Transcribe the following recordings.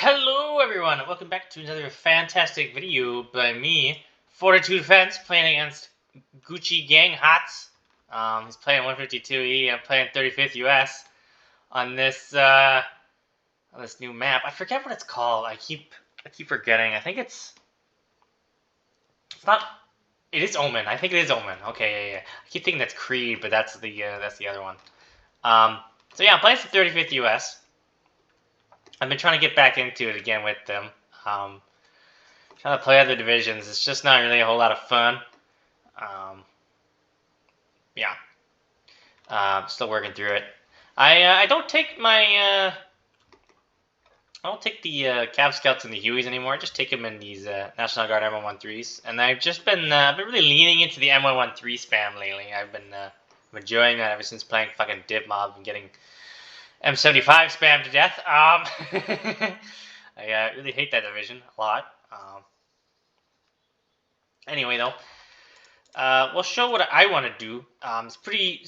Hello everyone, welcome back to another fantastic video by me, Fortitude Defense, playing against Gucci Gang Hots. He's playing 152E, I'm playing 35th US on this new map. I forget what it's called. I keep forgetting. I think it's not. It is Omen. I think it is Omen. Okay, yeah. I keep thinking that's Creed, but that's the other one. So yeah, I'm playing some 35th US. I've been trying to get back into it again with them. Trying to play other divisions. It's just not really a whole lot of fun. Yeah. Still working through it. I don't take my I don't take the Cav Scouts and the Hueys anymore. I just take them in these National Guard M113s, and I've just been really leaning into the M113 spam lately. I've been enjoying that ever since playing fucking Div Mob and getting M75 spam to death. I really hate that division a lot. Anyway, though, we'll show what I want to do. It's pretty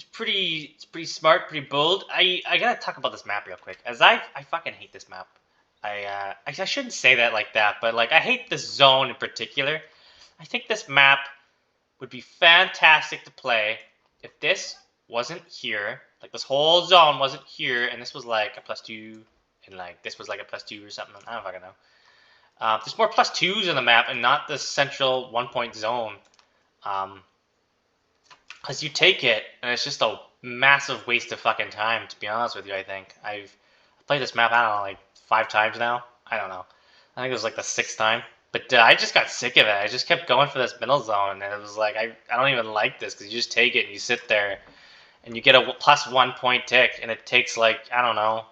smart, pretty bold. I gotta talk about this map real quick, as I fucking hate this map. I shouldn't say that like that, but like I hate this zone in particular. I think this map would be fantastic to play if this wasn't here. Like this whole zone wasn't here, and this was like a +2, and like this was like a +2 or something. I don't fucking know. There's more +2s on the map, and not this central 1-point zone. Because you take it, and it's just a massive waste of fucking time, to be honest with you, I think. I've played this map, I don't know, like 5 times now? I don't know. I think it was like the 6th time. But I just got sick of it. I just kept going for this middle zone, and it was like, I don't even like this, because you just take it, and you sit there, and you get a +1 point tick, and it takes like, I don't know,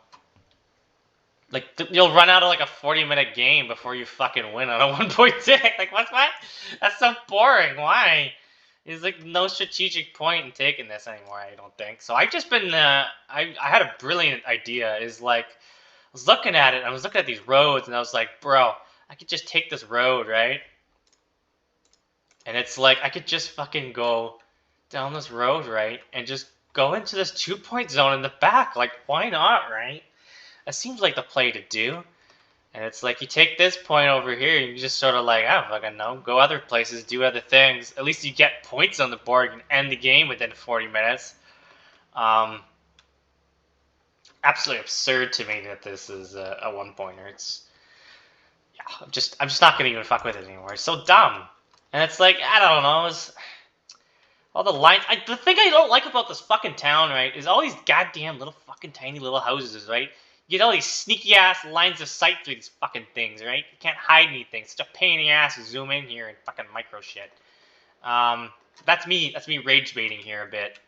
like, you'll run out of like a 40-minute game before you fucking win on a 1 point tick. Like, what? That's so boring. Why? There's like no strategic point in taking this anymore, I don't think. So I've just been, I had a brilliant idea. Is like, I was looking at it, I was looking at these roads, and I was like, bro, I could just take this road, right? And it's like, I could just fucking go down this road, right? And just go into this 2-point zone in the back. Like, why not, right? That seems like the play to do. And it's like, you take this point over here, and you just sort of like, I don't fucking know, go other places, do other things. At least you get points on the board and end the game within 40 minutes. Absolutely absurd to me that this is a 1-pointer. It's, yeah, I'm just not gonna even fuck with it anymore. It's so dumb. And it's like, I don't know, it's all the lines. The thing I don't like about this fucking town, right, is all these goddamn little fucking tiny little houses, right? You get all these sneaky ass lines of sight through these fucking things, right? You can't hide anything. It's such a pain in the ass to zoom in here and fucking micro shit. That's me rage baiting here a bit.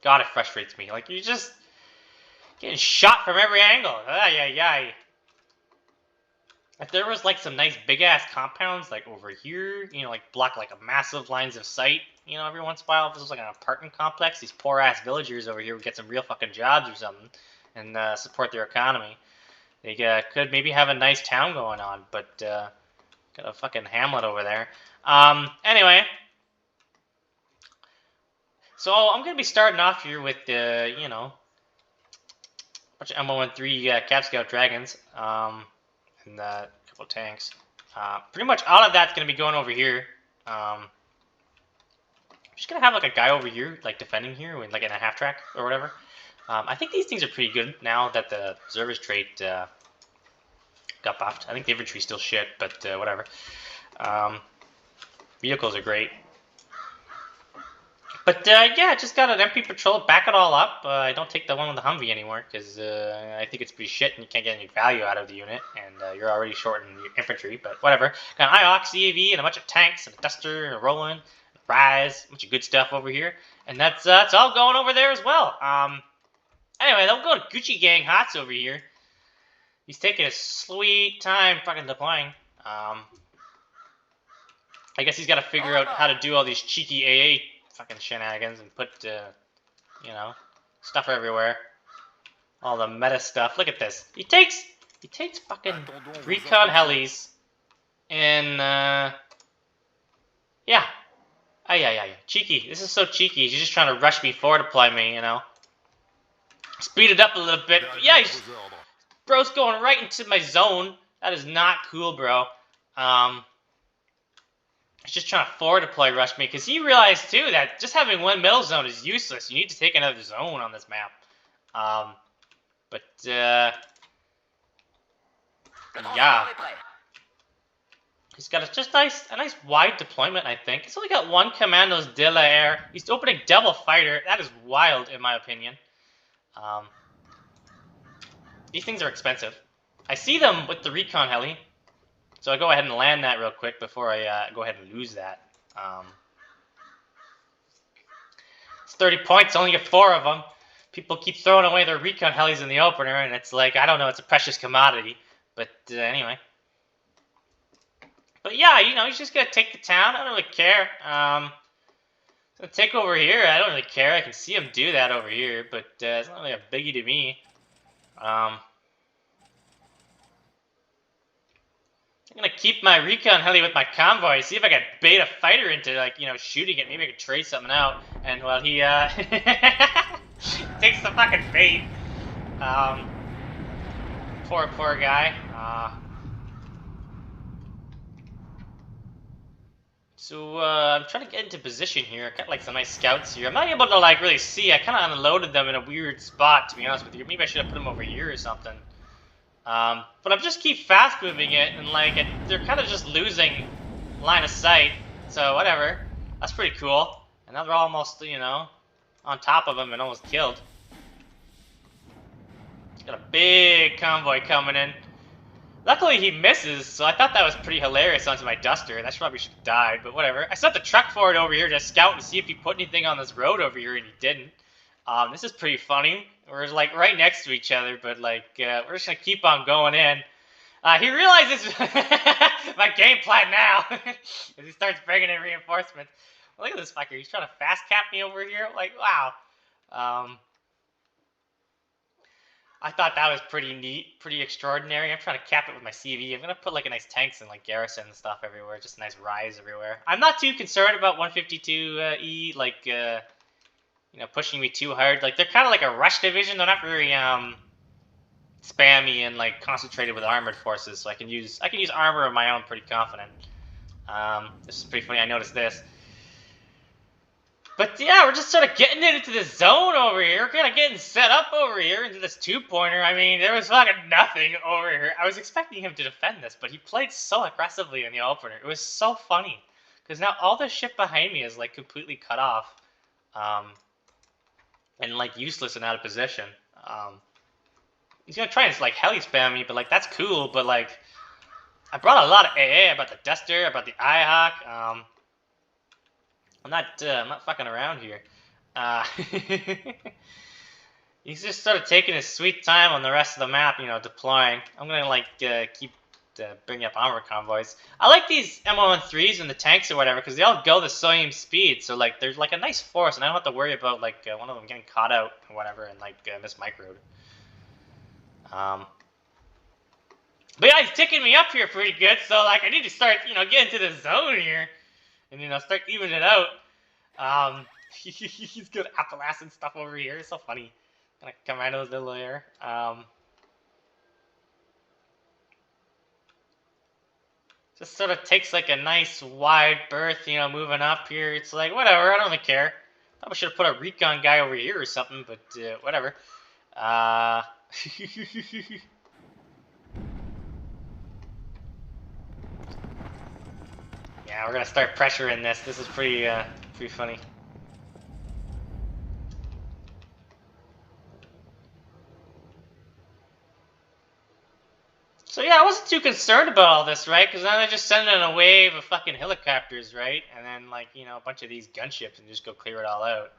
God, it frustrates me. Like, you're just getting shot from every angle. Ay. If there was like some nice big ass compounds like over here, you know, like block like a massive lines of sight, you know, every once in a while, if this was like an apartment complex, these poor ass villagers over here would get some real fucking jobs or something and support their economy. They could maybe have a nice town going on, but got a fucking hamlet over there. Anyway, so I'm gonna be starting off here with you know, a bunch of M113 Cap Scout Dragons. And a couple of tanks. Pretty much all of that's going to be going over here. I'm just going to have like a guy over here, like defending here, like in a half track or whatever. I think these things are pretty good now that the observer's trait got buffed. I think the infantry's still shit, but whatever. Vehicles are great. But yeah, just got an MP patrol, back it all up. I don't take the one with the Humvee anymore because I think it's pretty shit and you can't get any value out of the unit, and you're already short in your infantry. But whatever. Got an IOX, CAV, and a bunch of tanks, and a Duster, and a Roland, and a Rise, a bunch of good stuff over here, and that's all going over there as well. Anyway, they'll go to Gucci Gang Hots over here. He's taking a sweet time fucking deploying. I guess he's got to figure out how to do all these cheeky AA fucking shenanigans and put, you know, stuff everywhere. All the meta stuff. Look at this. He takes fucking recon helis and, yeah. Ay. Cheeky. This is so cheeky. He's just trying to rush me forward deploy me, you know. Speed it up a little bit. Yeah, Bro's going right into my zone. That is not cool, bro. He's just trying to forward deploy rush me because he realized too that just having one middle zone is useless. You need to take another zone on this map. Yeah. He's got just a nice wide deployment, I think. He's only got one Commandos de la Air. He's opening double fighter. That is wild, in my opinion. These things are expensive. I see them with the recon heli, so I'll go ahead and land that real quick before I go ahead and lose that. It's 30 points, only get 4 of them. People keep throwing away their recon helis in the opener, and it's like, I don't know, it's a precious commodity. But anyway. But yeah, you know, he's just going to take the town. I don't really care. He's going to take over here. I don't really care. I can see him do that over here, but it's not really a biggie to me. I'm going to keep my recon heli with my convoy, see if I can bait a fighter into, like, you know, shooting it. Maybe I could trade something out. And, well, he takes the fucking bait. Poor guy. So, I'm trying to get into position here. I got, like, some nice scouts here. I'm not able to, like, really see. I kind of unloaded them in a weird spot, to be honest with you. Maybe I should have put them over here or something. But I'm just keep fast moving it, and, like, they're kind of just losing line of sight. So, whatever. That's pretty cool. And now they're almost, you know, on top of him and almost killed. Got a big convoy coming in. Luckily, he misses, so I thought that was pretty hilarious onto my Duster. That probably should have died, but whatever. I sent the truck forward over here to scout and see if he put anything on this road over here, and he didn't. This is pretty funny. We're, like, right next to each other, but, like, we're just going to keep on going in. He realizes my game plan now as he starts bringing in reinforcements. Look at this fucker. He's trying to fast cap me over here. Like, wow. I thought that was pretty neat, pretty extraordinary. I'm trying to cap it with my CV. I'm going to put like a nice tanks and like garrison and stuff everywhere. Just a nice rise everywhere. I'm not too concerned about 152E, like, you know, pushing me too hard. Like, they're kind of like a rush division. They're not very, spammy and like concentrated with armored forces. So I can use armor of my own pretty confident. This is pretty funny. I noticed this. But yeah, we're just sort of getting into this zone over here. We're kind of getting set up over here into this 2-pointer. I mean, there was fucking nothing over here. I was expecting him to defend this, but he played so aggressively in the opener. It was so funny. Because now all the shit behind me is like completely cut off. And like useless and out of position. He's going to try and like heli spam me, but like that's cool. But like, I brought a lot of AA. I brought the Duster, I brought the IHawk. I'm not fucking around here. He's just sort of taking his sweet time on the rest of the map, you know, deploying. I'm gonna like keep bringing up armor convoys. I like these M113s and the tanks or whatever because they all go the same speed. So like, there's like a nice force, and I don't have to worry about like one of them getting caught out or whatever and like miss microed. But yeah, he's ticking me up here pretty good. So like, I need to start, you know, getting to the zone here. And, you know, start evening it out. He's good Appalachian stuff over here. It's so funny. Kind of commandos little air. Just sort of takes like a nice wide berth, you know, moving up here. It's like, whatever, I don't really care. Probably should have put a recon guy over here or something, but whatever. Yeah, we're gonna start pressuring this. This is pretty funny. So yeah, I wasn't too concerned about all this, right? Because now they're just sending a wave of fucking helicopters, right? And then like, you know, a bunch of these gunships and just go clear it all out.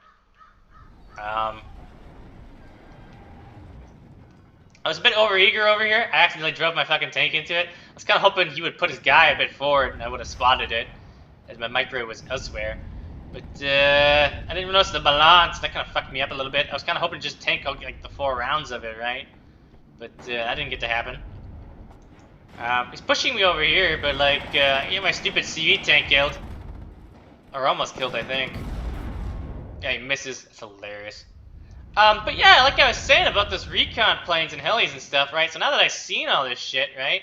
I was a bit overeager over here. I accidentally drove my fucking tank into it. I was kind of hoping he would put his guy a bit forward and I would have spotted it, as my micro was elsewhere. But I didn't even notice the balance. That kind of fucked me up a little bit. I was kind of hoping to just tank out like the 4 rounds of it, right? But that didn't get to happen. He's pushing me over here, but like, yeah, my stupid CV tank killed. Or almost killed, I think. Yeah, he misses. That's hilarious. But yeah, like I was saying about those recon planes and helis and stuff, right? So now that I've seen all this shit, right?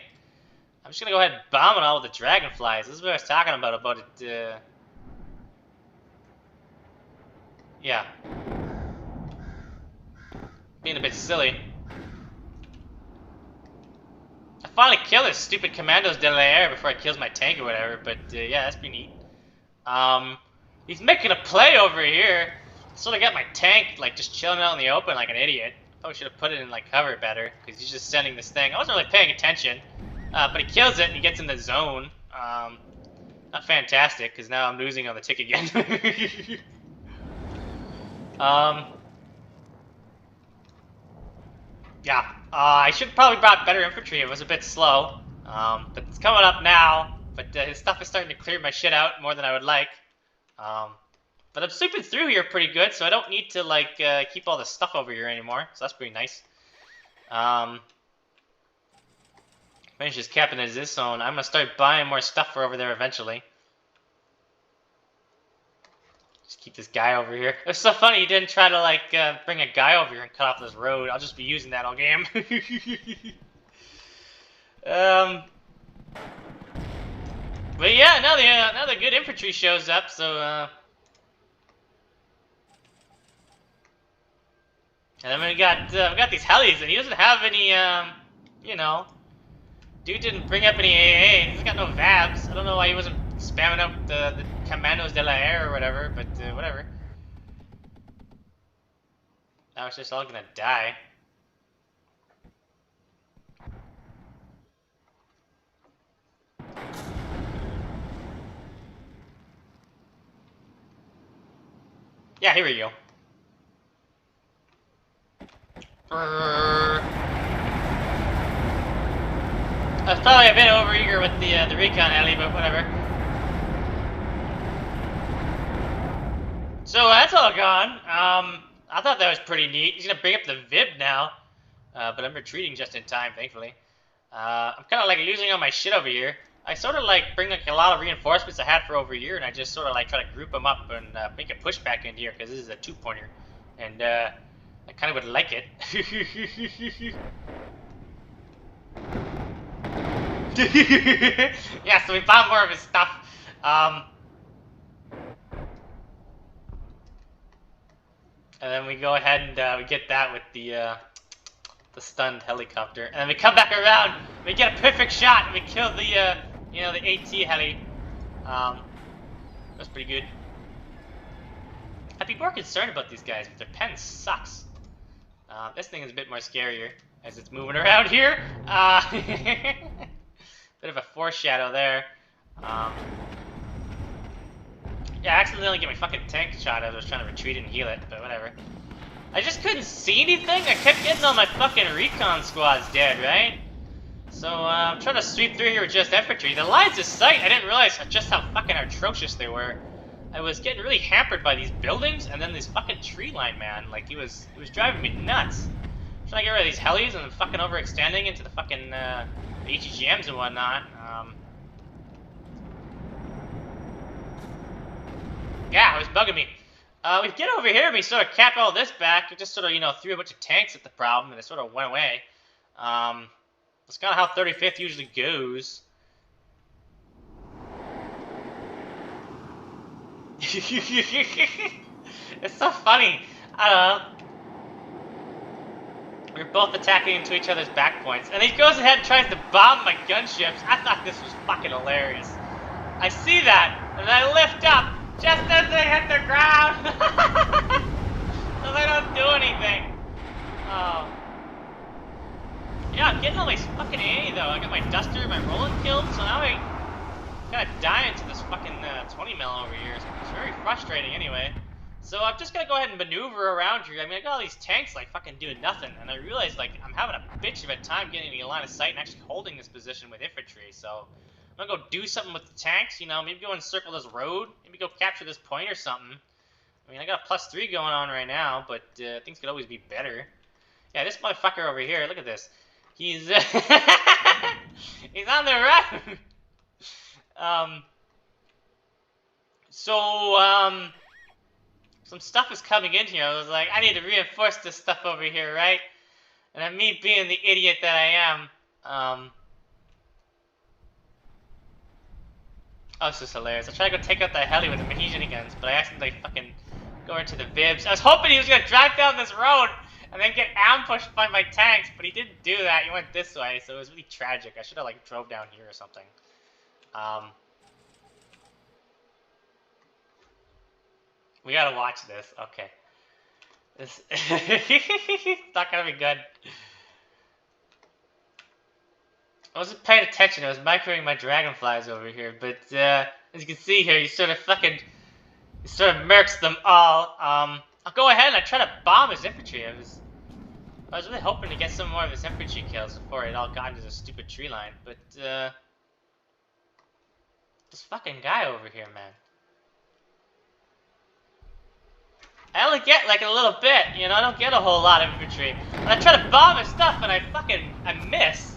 I'm just gonna go ahead and bomb it all with the dragonflies. This is what I was talking about it, yeah. Being a bit silly. I finally killed this stupid Commandos de l'air before it kills my tank or whatever, but yeah, that's pretty neat. He's making a play over here. Sort of got my tank like just chilling out in the open like an idiot. Probably should have put it in like cover better because he's just sending this thing. I wasn't really paying attention, but he kills it and he gets in the zone. Not fantastic because now I'm losing on the tick again. Yeah, I should probably brought better infantry. It was a bit slow, but it's coming up now. But his stuff is starting to clear my shit out more than I would like. But I'm sweeping through here pretty good, so I don't need to like keep all this stuff over here anymore. So that's pretty nice. Finishes capping as this zone. I'm gonna start buying more stuff for over there eventually. Just keep this guy over here. It's so funny you didn't try to like bring a guy over here and cut off this road. I'll just be using that all game. But yeah, now the good infantry shows up, so and then we got these helis, and he doesn't have any you know, dude didn't bring up any AA. He's got no VABs. I don't know why he wasn't spamming up the Commandos de l'air or whatever, but whatever. Now it's just all gonna die. Yeah, here we go. I was probably a bit overeager with the recon heli, but whatever. So that's all gone. I thought that was pretty neat. He's gonna bring up the VIB now, but I'm retreating just in time, thankfully. I'm kind of like losing all my shit over here. I sort of like bring like a lot of reinforcements I had for over here, and I just sort of like try to group them up and make a push back into here because this is a 2-pointer, and I kind of would like it. Yeah, so we found more of his stuff. And then we go ahead and we get that with the stunned helicopter, and then we come back around. We get a perfect shot, and we kill the you know, the AT heli. That's pretty good. I'd be more concerned about these guys, but their pen sucks. This thing is a bit more scarier as it's moving around here. Bit of a foreshadow there. Yeah, I accidentally get my fucking tank shot as I was trying to retreat and heal it, but whatever. I just couldn't see anything. I kept getting all my fucking recon squads dead, right? So I'm trying to sweep through here with just infantry. The lines of sight, I didn't realize just how fucking atrocious they were. I was getting really hampered by these buildings and then this fucking tree line, man. Like, it was driving me nuts. I'm trying to get rid of these helis and fucking overextending into the fucking ATGMs and whatnot. Yeah, it was bugging me. We get over here and we sort of cap all this back. We just sort of, you know, threw a bunch of tanks at the problem and it sort of went away. That's kind of how 35th usually goes. It's so funny. I don't know. We're both attacking into each other's back points. And he goes ahead and tries to bomb my gunships. I thought this was fucking hilarious. I see that, and I lift up just as they hit the ground. So they don't do anything. Oh. Yeah, I'm getting all these fucking A though. I got my duster, my rolling killed, so now I gotta die into this fucking 20 mil over here. It's very frustrating anyway. So I'm just gonna go ahead and maneuver around here. I mean, I got all these tanks like fucking doing nothing, and I realized like I'm having a bitch of a time getting any line of sight and actually holding this position with infantry. So I'm gonna go do something with the tanks, you know, maybe go encircle this road, maybe go capture this point or something. I mean, I got a +3 going on right now, but things could always be better. Yeah, this motherfucker over here, look at this. He's he's on the run. some stuff is coming in here. I was like, I need to reinforce this stuff over here, right? And then me being the idiot that I am, oh, this is hilarious. I tried to go take out that heli with the Mahijani guns, but I accidentally fucking go into the Vibs. I was hoping he was gonna drive down this road and then get ambushed by my tanks, but he didn't do that. He went this way, so it was really tragic. I should have like drove down here or something. We gotta watch this. Okay. This not gonna be good. I wasn't paying attention. I was microing my dragonflies over here, but as you can see here, he sort of murks them all. I'll go ahead and I try to bomb his infantry. I was really hoping to get some more of his infantry kills before it all got into the stupid tree line, but this fucking guy over here, man. I only get like a little bit, you know, I don't get a whole lot of infantry. And I try to bomb his stuff and I miss.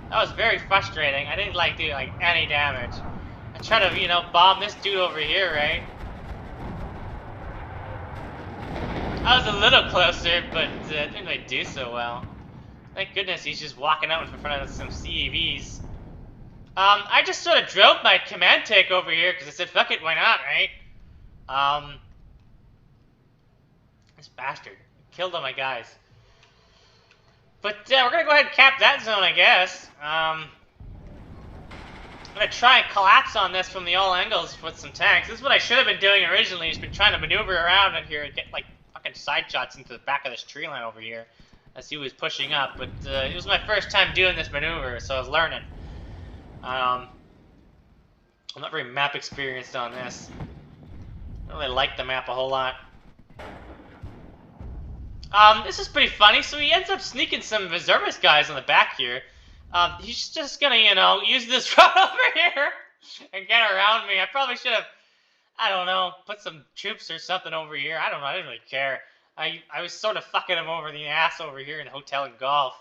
That was very frustrating. I didn't like do like any damage. I try to, you know, bomb this dude over here, right? I was a little closer, but didn't really do so well. Thank goodness he's just walking out in front of some CEVs. I just sort of drove my command tank over here because I said, fuck it, why not, right? This bastard killed all my guys. But we're gonna go ahead and cap that zone, I guess. I'm gonna try and collapse on this from the all angles with some tanks. This is what I should have been doing originally. Just been trying to maneuver around in here and get like fucking side shots into the back of this tree line over here as he was pushing up. But it was my first time doing this maneuver, so I was learning. I'm not very map experienced on this. I don't really like the map a whole lot. This is pretty funny. So he ends up sneaking some reservist guys on the back here. He's just gonna, you know, use this road over here and get around me. I probably should have, I don't know, put some troops or something over here. I don't know. I didn't really care. I was sort of fucking him over the ass over here in the hotel and golf.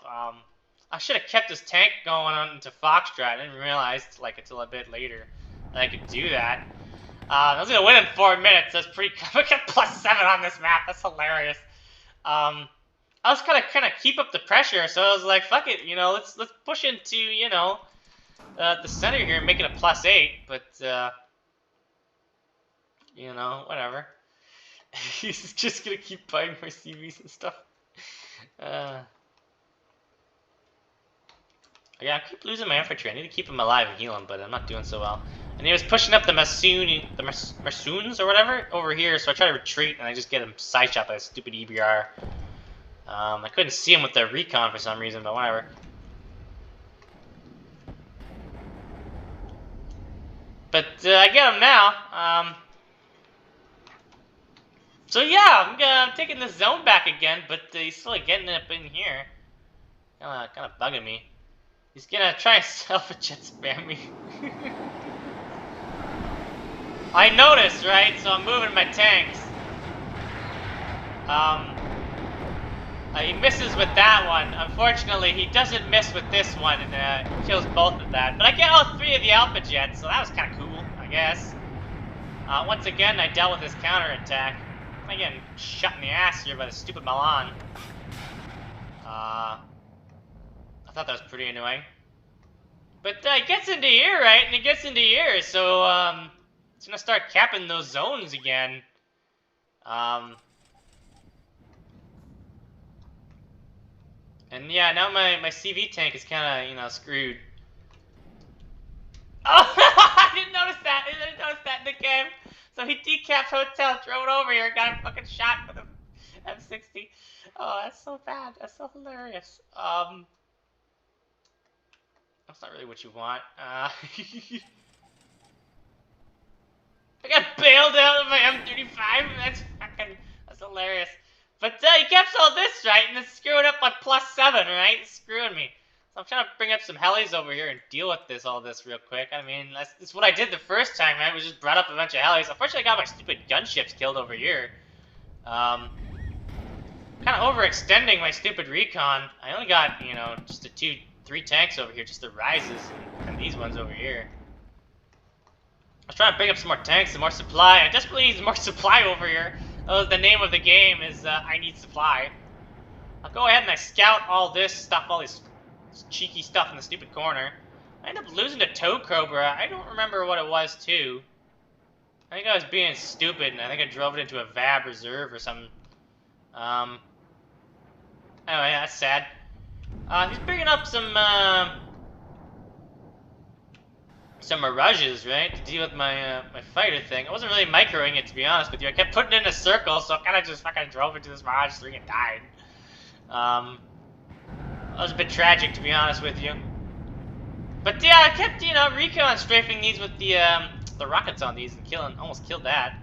I should have kept his tank going on into Foxtrot. I didn't realize, like, until a bit later that I could do that. I was gonna win in 4 minutes. That's pretty. I got +7 on this map. That's hilarious. I was kind of keep up the pressure, so I was like, fuck it, you know, let's push into, you know, the center here and make it a +8, but you know, whatever. He's just gonna keep buying my CVs and stuff. Yeah, I keep losing my infantry. I need to keep him alive and heal him, but I'm not doing so well. And he was pushing up the Marsoons or whatever over here, so I try to retreat and I just get him side shot by a stupid EBR. I couldn't see him with the recon for some reason, but whatever. But I get him now. So yeah, I'm taking this zone back again, but he's still getting up in here. Kind of bugging me. He's gonna try and self-jet spam me. I noticed, right? So I'm moving my tanks. He misses with that one. Unfortunately, he doesn't miss with this one, and kills both of that. But I get all 3 of the Alpha Jets, so that was kind of cool, I guess. Once again, I dealt with this counterattack. I'm getting shot in the ass here by the stupid Milan. I thought that was pretty annoying. But it gets into here, right? And it gets into here, so it's gonna start capping those zones again. And yeah, now my CV tank is kind of, you know, screwed. Oh, I didn't notice that. I didn't notice that in the game. So he decapped hotel, drove over here, got him fucking shot with an M60. Oh, that's so bad. That's so hilarious. That's not really what you want. I got bailed out of my M35. That's hilarious. But he kept all this, right? And it's screwing up my +7, right? It's screwing me. So I'm trying to bring up some helis over here and deal with all this real quick. I mean, that's what I did the first time, right? Was just brought up a bunch of helis. Unfortunately, I got my stupid gunships killed over here. Kind of overextending my stupid recon. I only got, you know, just the 3 tanks over here, just the rises, and these ones over here. I was trying to bring up some more tanks, some more supply. I desperately need more supply over here. Oh, the name of the game is I Need Supply. I'll go ahead and I scout all this stuff, all this cheeky stuff in the stupid corner. I end up losing to Toad Cobra. I don't remember what it was, too. I think I was being stupid, and I think I drove it into a VAB reserve or something. Anyway, that's sad. He's bringing up some mirages, right, to deal with my my fighter thing. I wasn't really microing it, to be honest with you. I kept putting it in a circle, so I kind of just fucking drove into this mirage 3 and died. That was a bit tragic, to be honest with you. But yeah, I kept, you know, recon strafing these with the rockets on these and almost killed that.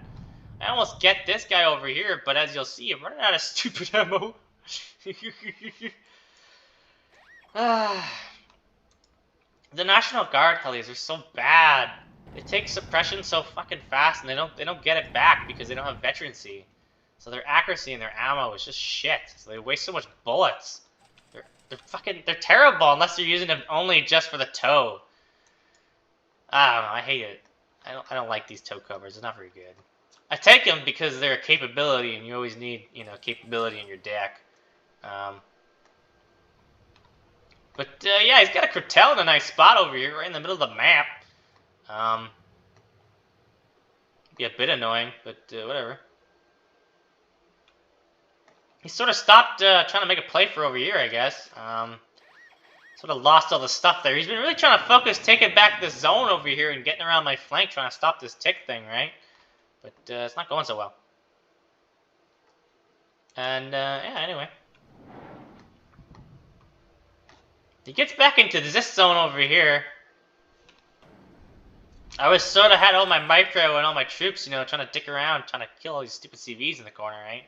I almost get this guy over here, but as you'll see, I'm running out of stupid ammo. The National Guard helis are so bad. They take suppression so fucking fast, and they don't get it back because they don't have veterancy. So their accuracy and their ammo is just shit. So they waste so much bullets. They're terrible unless they're using them only just for the tow. I don't know. I hate it. I don't like these tow covers. It's not very good. I take them because they're a capability, and you always need, you know, capability in your deck. But yeah, he's got a Kratel in a nice spot over here, right in the middle of the map. Be a bit annoying, but whatever. He sort of stopped trying to make a play for over here, I guess. Sort of lost all the stuff there. He's been really trying to focus taking back this zone over here and getting around my flank, trying to stop this tick thing, right? But it's not going so well. And yeah, anyway. He gets back into this zone over here. I was sort of had all my micro and all my troops, you know, trying to dick around, trying to kill all these stupid CVs in the corner, right?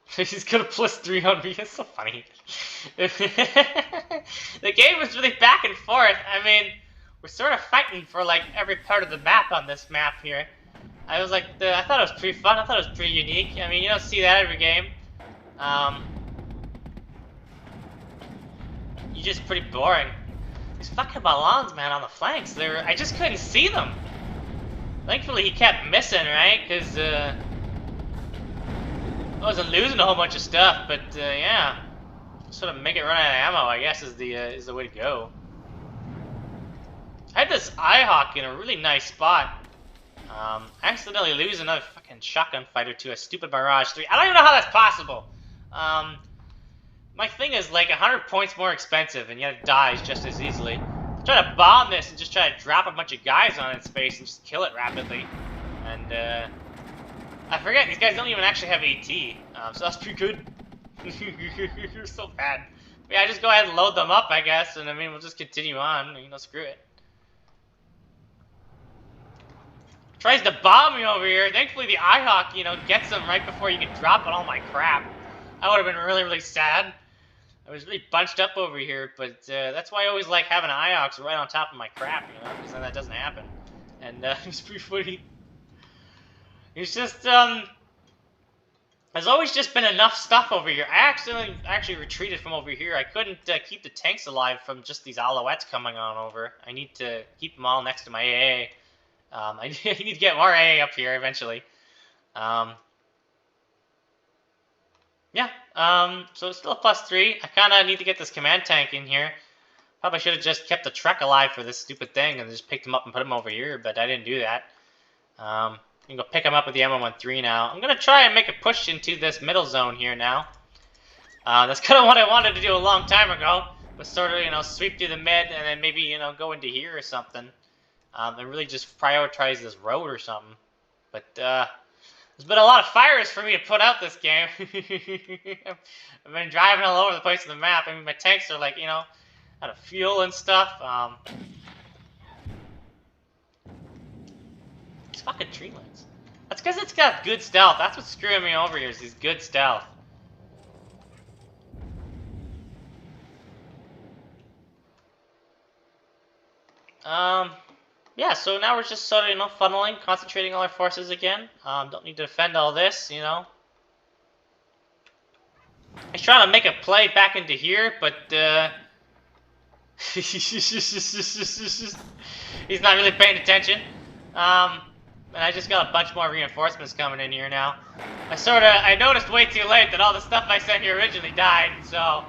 He's got a +3 on me. It's so funny. The game was really back and forth. I mean, we're sort of fighting for like every part of the map on this map here. I was like, I thought it was pretty fun. I thought it was pretty unique. I mean, you don't see that every game. You're just pretty boring. These fucking ballons, man, on the flanks. I just couldn't see them. Thankfully, he kept missing, right? Because I wasn't losing a whole bunch of stuff. But yeah, sort of make it run out of ammo, I guess, is the way to go. I had this IHawk in a really nice spot. I accidentally lose another fucking shotgun fighter to a stupid Mirage 3. I don't even know how that's possible. My thing is like 100 points more expensive, and yet it dies just as easily. Try to bomb this and just try to drop a bunch of guys on its face and just kill it rapidly. And I forget, these guys don't even actually have AT, so that's pretty good. You're so bad. But yeah, just go ahead and load them up, I guess, and I mean, we'll just continue on. You know, screw it. Tries to bomb me over here. Thankfully, the IHawk, you know, gets him right before you can drop on all my crap. That would have been really, really sad. I was really bunched up over here, but that's why I always like having IHawks right on top of my crap, you know, because then that doesn't happen. And it's pretty funny. It's just, there's always just been enough stuff over here. I actually retreated from over here. I couldn't keep the tanks alive from just these Alouettes coming on over. I need to keep them all next to my AA. I need to get more AA up here eventually. Yeah, so it's still a +3. I kind of need to get this command tank in here. Probably should have just kept the truck alive for this stupid thing and just picked him up and put him over here, but I didn't do that. You can go pick him up with the M113 now. I'm going to try and make a push into this middle zone here now. That's kind of what I wanted to do a long time ago, was sort of, you know, sweep through the mid and then maybe, you know, go into here or something. And really just prioritize this road or something. But, there's been a lot of fires for me to put out this game. I've been driving all over the place on the map. I mean, my tanks are like, you know, out of fuel and stuff. These fucking tree lines. That's because it's got good stealth. That's what's screwing me over here, is these good stealth. Yeah, so now we're just sort of, you know, funneling, concentrating all our forces again. Don't need to defend all this, you know. He's trying to make a play back into here, but he's not really paying attention. And I just got a bunch more reinforcements coming in here now. I noticed way too late that all the stuff I sent here originally died, so...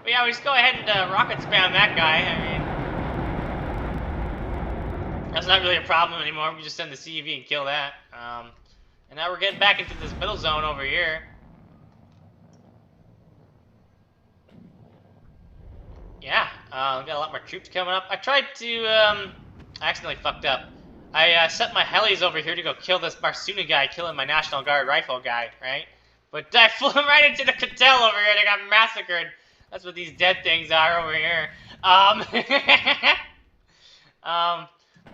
But yeah, we just go ahead and rocket spam that guy. I mean, that's not really a problem anymore. We just send the CV and kill that. And now we're getting back into this middle zone over here. Yeah, we got a lot more troops coming up. I tried to, I accidentally fucked up. I set my helis over here to go kill this Barsuna guy, killing my National Guard rifle guy, right? But I flew him right into the cartel over here. They got massacred. That's what these dead things are over here. But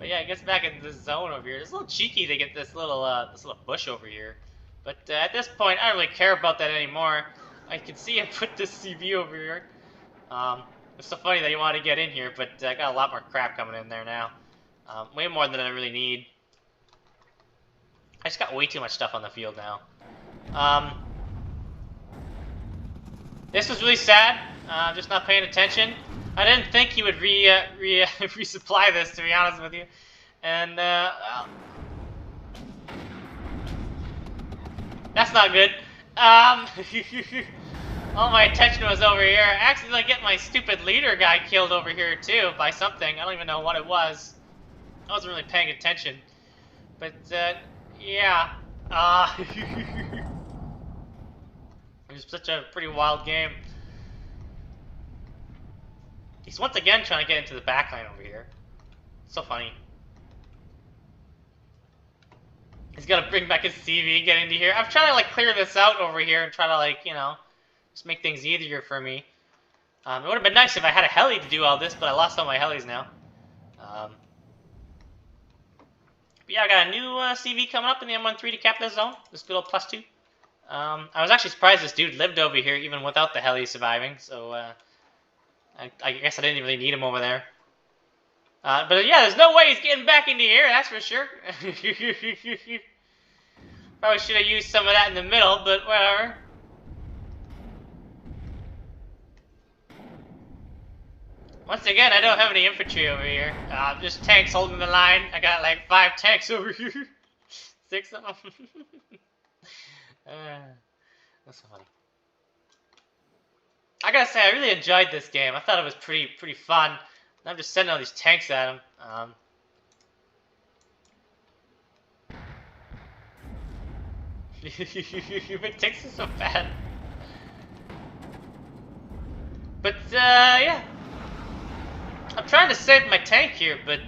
yeah, it gets back into this zone over here. It's a little cheeky to get this little bush over here. But at this point, I don't really care about that anymore. I can see I put this CV over here. It's so funny that you want to get in here, but I got a lot more crap coming in there now. Way more than I really need. I just got way too much stuff on the field now. This was really sad. Just not paying attention. I didn't think he would resupply this, to be honest with you. And well, that's not good. All my attention was over here. I accidentally get my stupid leader guy killed over here too by something. I don't even know what it was. I wasn't really paying attention. But yeah. It was such a pretty wild game. He's once again trying to get into the backline over here. So funny. He's got to bring back his CV, get into here. I'm trying to like clear this out over here and try to like, you know, just make things easier for me. It would have been nice if I had a heli to do all this, but I lost all my helis now. But yeah, I got a new CV coming up in the M13 to cap this zone. This good old +2. I was actually surprised this dude lived over here even without the heli surviving, so I guess I didn't really need him over there. But yeah, there's no way he's getting back into here, that's for sure. Probably should have used some of that in the middle, but whatever. Once again, I don't have any infantry over here. Just tanks holding the line. I got like 5 tanks over here. 6 of them. That's so funny. I gotta say, I really enjoyed this game. I thought it was pretty fun. I'm just sending all these tanks at him. It takes so bad. But yeah. I'm trying to save my tank here, but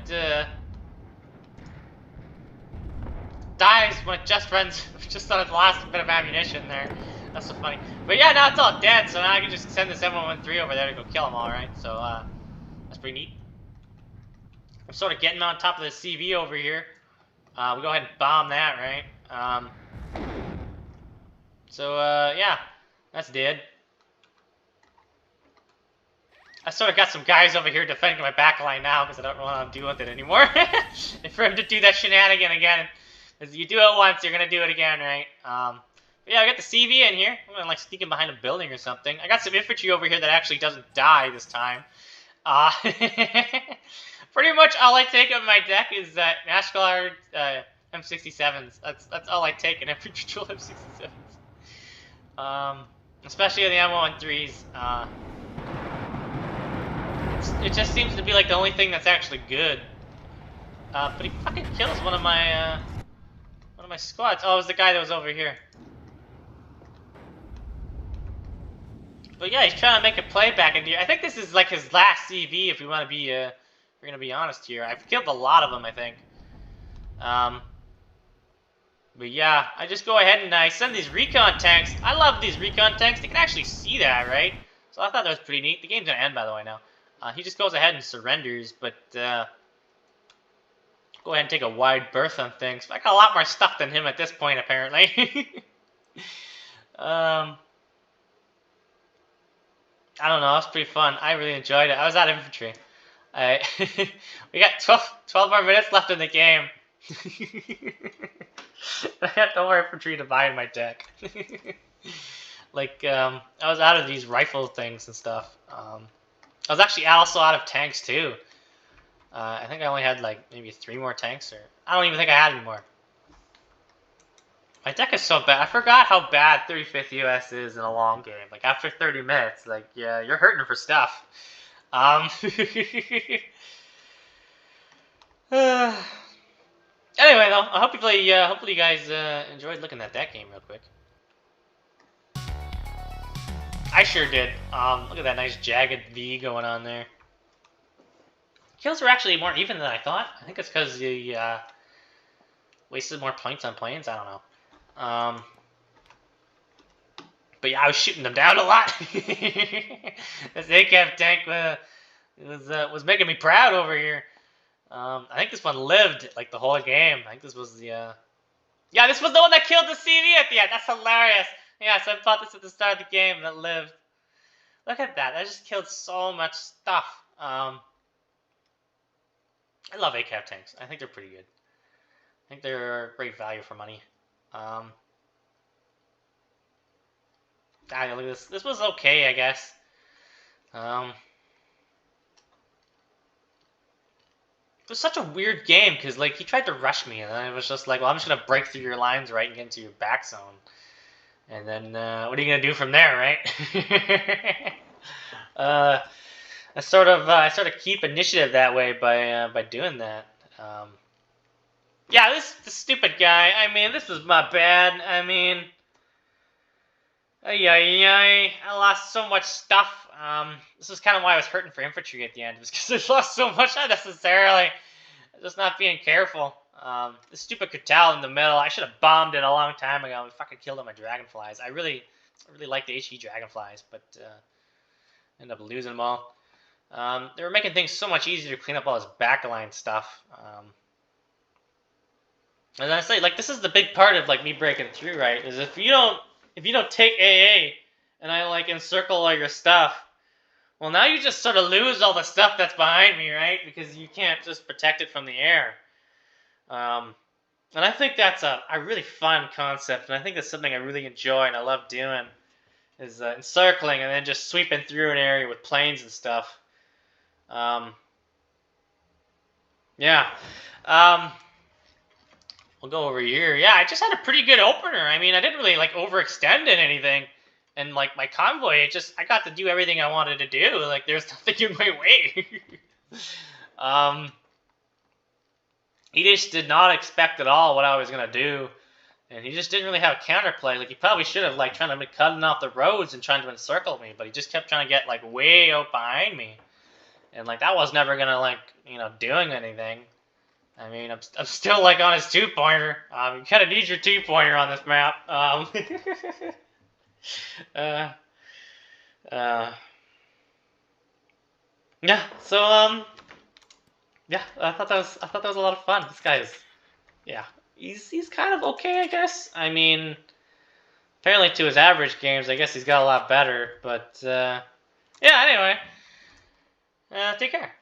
dies when it just runs, just on its last bit of ammunition there. That's so funny. But yeah, now it's all dead, so now I can just send this M113 over there to go kill them all, right? So that's pretty neat. I'm sort of getting on top of the CV over here. We go ahead and bomb that, right? So yeah, that's dead. I sort of got some guys over here defending my backline now because I don't really want to deal with it anymore. And for him to do that shenanigan again, because you do it once, you're gonna do it again, right? But yeah, I got the CV in here. I'm gonna like sneak in behind a building or something. I got some infantry over here that actually doesn't die this time. Pretty much all I take on my deck is National Guard M67s. That's all I take in every patrol M67s. Especially in the M13s. It just seems to be like the only thing that's actually good. But he fucking kills one of my squads. Oh, it was the guy that was over here. But yeah, he's trying to make a play back into here. I think this is like his last CV, if we want to be, if we're gonna be honest here. I've killed a lot of them, I think. But yeah, I just go ahead and I send these recon tanks. I love these recon tanks. They can actually see that, right? So I thought that was pretty neat. The game's gonna end, by the way, now. He just goes ahead and surrenders, but go ahead and take a wide berth on things. I got a lot more stuff than him at this point, apparently. I don't know. It was pretty fun. I really enjoyed it. I was out of infantry. We got 12 more minutes left in the game. I had no more infantry to buy in my deck. Like, I was out of these rifle things and stuff. I was actually also out of tanks, too. I think I only had like maybe 3 more tanks, or I don't even think I had any more. My deck is so bad. I forgot how bad 35th US is in a long game. Like after 30 minutes, like yeah, you're hurting for stuff. Anyway, though, hopefully you guys enjoyed looking at that game real quick. I sure did. Look at that nice jagged V going on there. Kills were actually more even than I thought. I think it's because you wasted more points on planes. I don't know. But yeah, I was shooting them down a lot. This ACAF tank was making me proud over here. I think this one lived like the whole game. I think this was the yeah, this was the one that killed the CV at the end. That's hilarious. Yeah, so I fought this at the start of the game that lived. Look at that. That just killed so much stuff. I love ACAF tanks. I think they're pretty good. I think they're great value for money. Look at this. This was okay, I guess. It was such a weird game because like he tried to rush me, and then it was just like, well, I'm just gonna break through your lines right and get into your back zone, and then what are you gonna do from there, right? I sort of keep initiative that way by doing that. Yeah, this stupid guy. I mean, this was my bad. I mean, I lost so much stuff. This is kind of why I was hurting for infantry at the end, was because I lost so much unnecessarily. Just not being careful. This stupid Catal in the middle. I should have bombed it a long time ago and fucking killed all my dragonflies. I really like the HE dragonflies, but ended up losing them all. They were making things so much easier to clean up all this backline stuff. And I say, like, this is the big part of like me breaking through, right? Is if you don't take AA and I like encircle all your stuff, well, now you just sort of lose all the stuff that's behind me, right? Because you can't just protect it from the air. And I think that's a really fun concept, and I think that's something I really enjoy and I love doing, is encircling and then just sweeping through an area with planes and stuff. Yeah. We'll go over here. Yeah, I just had a pretty good opener. I mean, I didn't really like overextend in anything. And like my convoy, I got to do everything I wanted to do. Like there's nothing in my way. He just did not expect at all what I was gonna do. And he just didn't really have a counterplay. Like he probably should have like trying to be cutting off the roads and trying to encircle me, but he just kept trying to get like way out behind me. And like that was never gonna like, doing anything. I mean, I'm still like on his 2-pointer. You kind of need your 2-pointer on this map. Yeah. So yeah, I thought that was a lot of fun. This guy is, yeah, he's kind of okay, I guess. I mean, apparently to his average games, I guess he's got a lot better. But yeah. Anyway, take care.